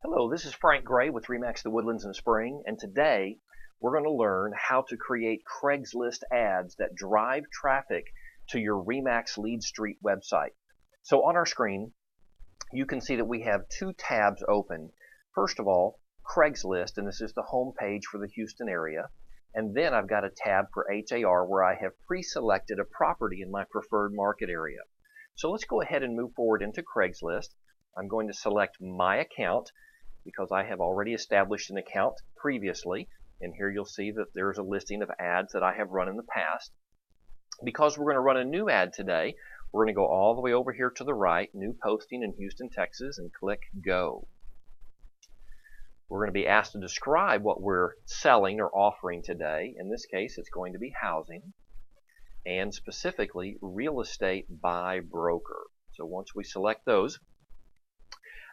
Hello, this is Frank Gray with RE/MAX the Woodlands and Spring, and today we're going to learn how to create Craigslist ads that drive traffic to your RE/MAX Lead Street website. So on our screen, you can see that we have two tabs open. First of all, Craigslist, and this is the home page for the Houston area. And then I've got a tab for HAR where I have pre-selected a property in my preferred market area. So let's go ahead and move forward into Craigslist. I'm going to select my account because I have already established an account previously, and here you'll see that there's a listing of ads that I have run in the past. Because we're going to run a new ad today, we're going to go all the way over here to the right, new posting in Houston, Texas, and click Go. We're going to be asked to describe what we're selling or offering today. In this case, it's going to be housing, and specifically real estate by broker. So once we select those,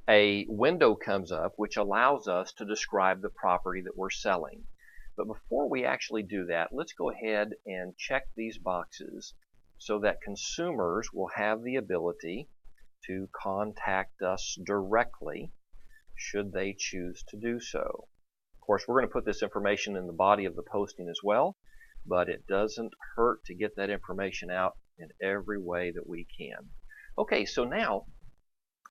a window comes up which allows us to describe the property that we're selling. But before we actually do that, let's go ahead and check these boxes so that consumers will have the ability to contact us directly should they choose to do so. Of course, we're going to put this information in the body of the posting as well, but it doesn't hurt to get that information out in every way that we can. Okay, so now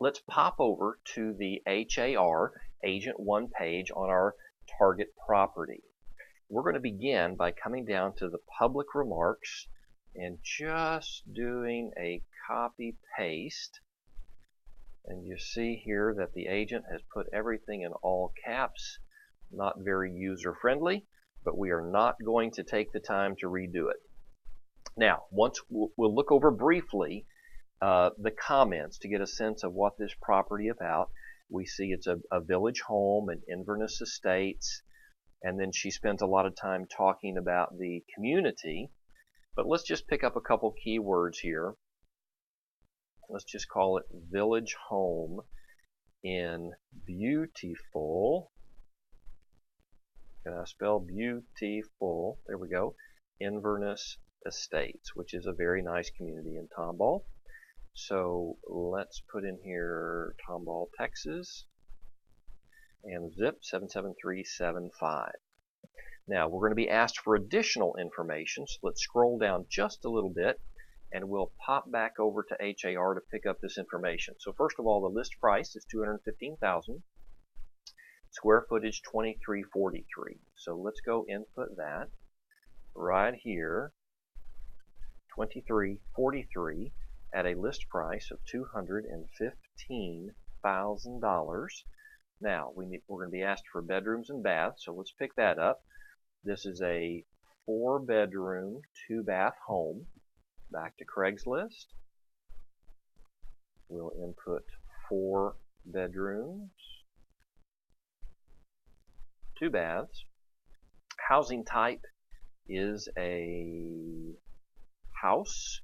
let's pop over to the HAR Agent 1 page on our target property. We're going to begin by coming down to the public remarks and just doing a copy paste. And you see here that the agent has put everything in all caps. Not very user friendly, but we are not going to take the time to redo it. Now, once we'll look over briefly the comments to get a sense of what this property about. We see it's a village home in Inverness Estates, and then she spends a lot of time talking about the community. But let's just pick up a couple keywords here. Let's just call it village home in beautiful. Can I spell beautiful? There we go. Inverness Estates, which is a very nice community in Tomball. So let's put in here Tomball, Texas, and zip 77375. Now we're going to be asked for additional information, so let's scroll down just a little bit and we'll pop back over to HAR to pick up this information. So first of all, the list price is $215,000, square footage 2343. So let's go input that right here, 2343. At a list price of $215,000. Now we're going to be asked for bedrooms and baths, so let's pick that up. This is a 4-bedroom, 2-bath home. Back to Craigslist. We'll input 4 bedrooms, 2 baths. Housing type is a house.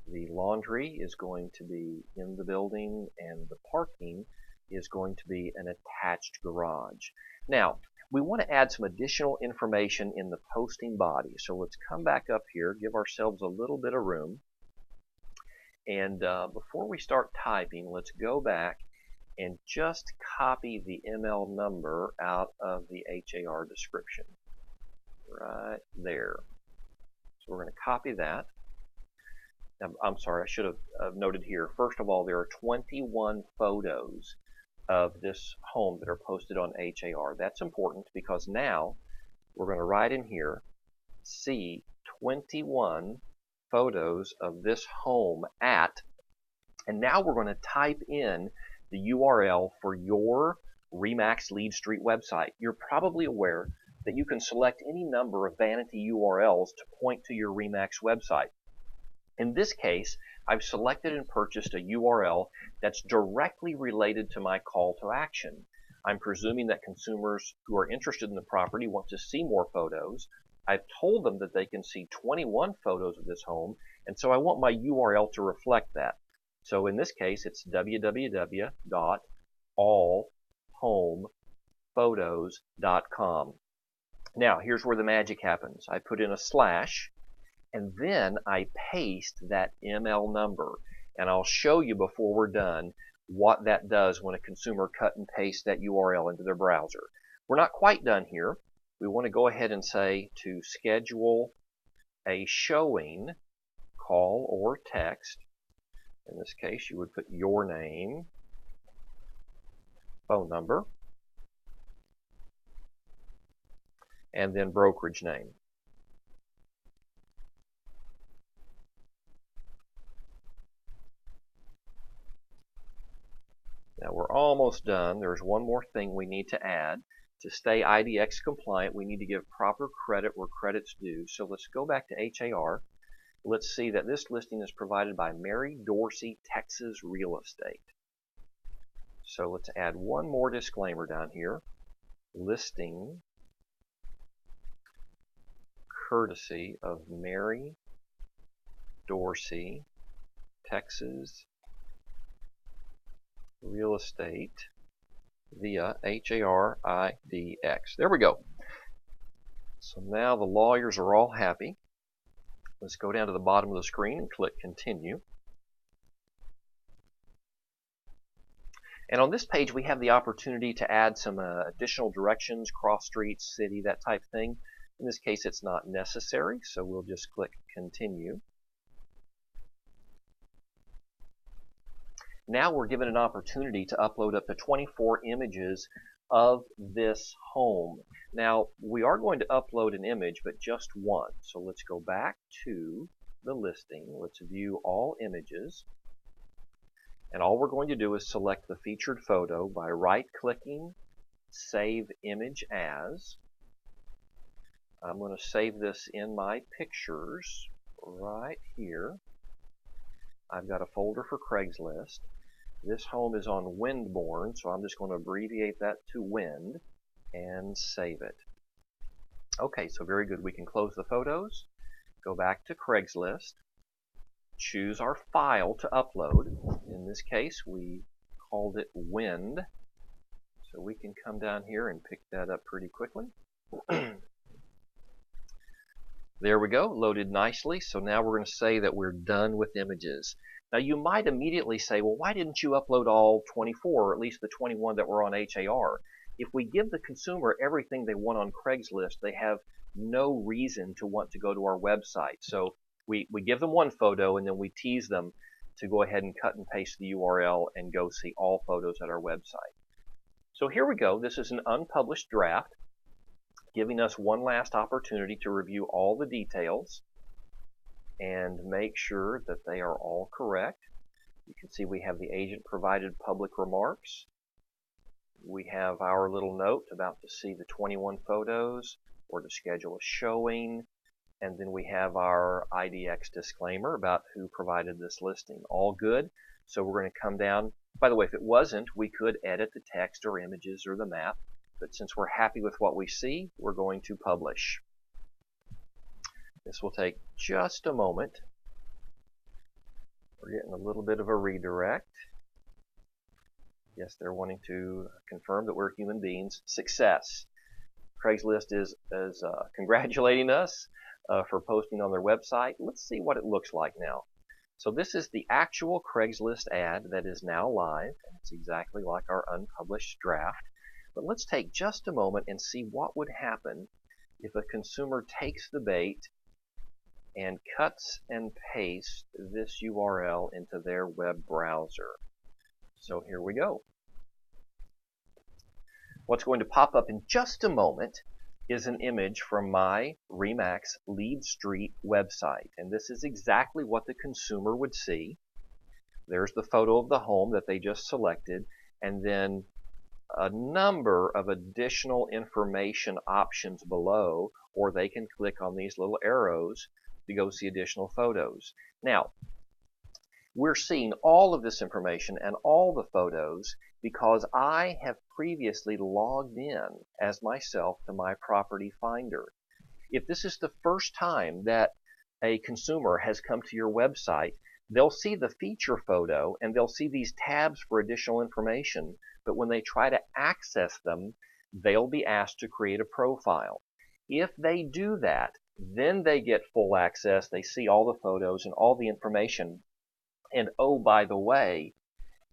The laundry is going to be in the building, and the parking is going to be an attached garage. Now, we want to add some additional information in the posting body. So let's come back up here, give ourselves a little bit of room. And before we start typing, let's go back and just copy the ML number out of the HAR description. Right there. So we're going to copy that. I'm sorry, I should have noted here. First of all, there are 21 photos of this home that are posted on HAR. That's important because now we're going to write in here, see 21 photos of this home at, and now we're going to type in the URL for your RE/MAX Lead Street website. You're probably aware that you can select any number of vanity URLs to point to your RE/MAX website. In this case, I've selected and purchased a URL that's directly related to my call to action. I'm presuming that consumers who are interested in the property want to see more photos. I've told them that they can see 21 photos of this home, and so I want my URL to reflect that. So in this case, it's www.allhomephotos.com. Now, here's where the magic happens. I put in a slash, and then I paste that ML number. And I'll show you before we're done what that does when a consumer cut and paste that URL into their browser. We're not quite done here. We want to go ahead and say to schedule a showing call or text. In this case, you would put your name, phone number, and then brokerage name. Now we're almost done. There's one more thing we need to add. To stay IDX compliant, we need to give proper credit where credit's due. So let's go back to HAR. Let's see that this listing is provided by Mary Dorsey, Texas Real Estate. So let's add one more disclaimer down here. Listing courtesy of Mary Dorsey, Texas Real Estate via HARIDX. There we go. So now the lawyers are all happy. Let's go down to the bottom of the screen and click Continue. And on this page, we have the opportunity to add some additional directions, cross streets, city, that type of thing. In this case, it's not necessary, so we'll just click Continue. Now we're given an opportunity to upload up to 24 images of this home. Now, we are going to upload an image, but just one. So let's go back to the listing. Let's view all images. And all we're going to do is select the featured photo by right-clicking, Save Image As. I'm going to save this in my pictures right here. I've got a folder for Craigslist. This home is on Windborne, so I'm just going to abbreviate that to Wind and save it. Okay, so very good. We can close the photos, go back to Craigslist, choose our file to upload. In this case, we called it Wind, so we can come down here and pick that up pretty quickly. There we go, loaded nicely. So now we're going to say that we're done with images. Now you might immediately say, well, why didn't you upload all 24, or at least the 21 that were on HAR? If we give the consumer everything they want on Craigslist, they have no reason to want to go to our website. So we give them one photo and then we tease them to go ahead and cut and paste the URL and go see all photos at our website. So here we go. This is an unpublished draft, giving us one last opportunity to review all the details and make sure that they are all correct. You can see we have the agent provided public remarks. We have our little note about to see the 21 photos or to schedule a showing. And then we have our IDX disclaimer about who provided this listing. All good. So we're going to come down. By the way, if it wasn't, we could edit the text or images or the map. But since we're happy with what we see, we're going to publish. This will take just a moment. We're getting a little bit of a redirect. Yes, they're wanting to confirm that we're human beings. Success. Craigslist is congratulating us for posting on their website. Let's see what it looks like now. So this is the actual Craigslist ad that is now live. It's exactly like our unpublished draft. But let's take just a moment and see what would happen if a consumer takes the bait and cuts and pastes this URL into their web browser. So here we go. What's going to pop up in just a moment is an image from my RE/MAX Lead Street website. And this is exactly what the consumer would see. There's the photo of the home that they just selected, and then a number of additional information options below, or they can click on these little arrows to go see additional photos. Now, we're seeing all of this information and all the photos because I have previously logged in as myself to my property finder. If this is the first time that a consumer has come to your website, they'll see the feature photo and they'll see these tabs for additional information, but when they try to access them, they'll be asked to create a profile. If they do that, then they get full access. They see all the photos and all the information. And oh, by the way,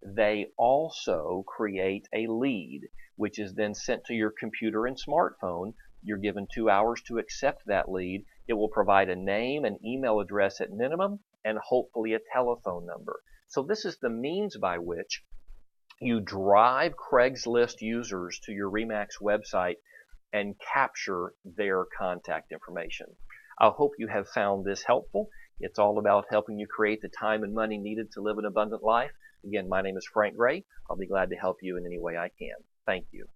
They also create a lead, which is then sent to your computer and smartphone. You're given 2 hours to accept that lead. It will provide a name and email address at minimum, and hopefully a telephone number. So this is the means by which you drive Craigslist users to your RE/MAX website and capture their contact information. I hope you have found this helpful. It's all about helping you create the time and money needed to live an abundant life. Again, my name is Frank Gray. I'll be glad to help you in any way I can. Thank you.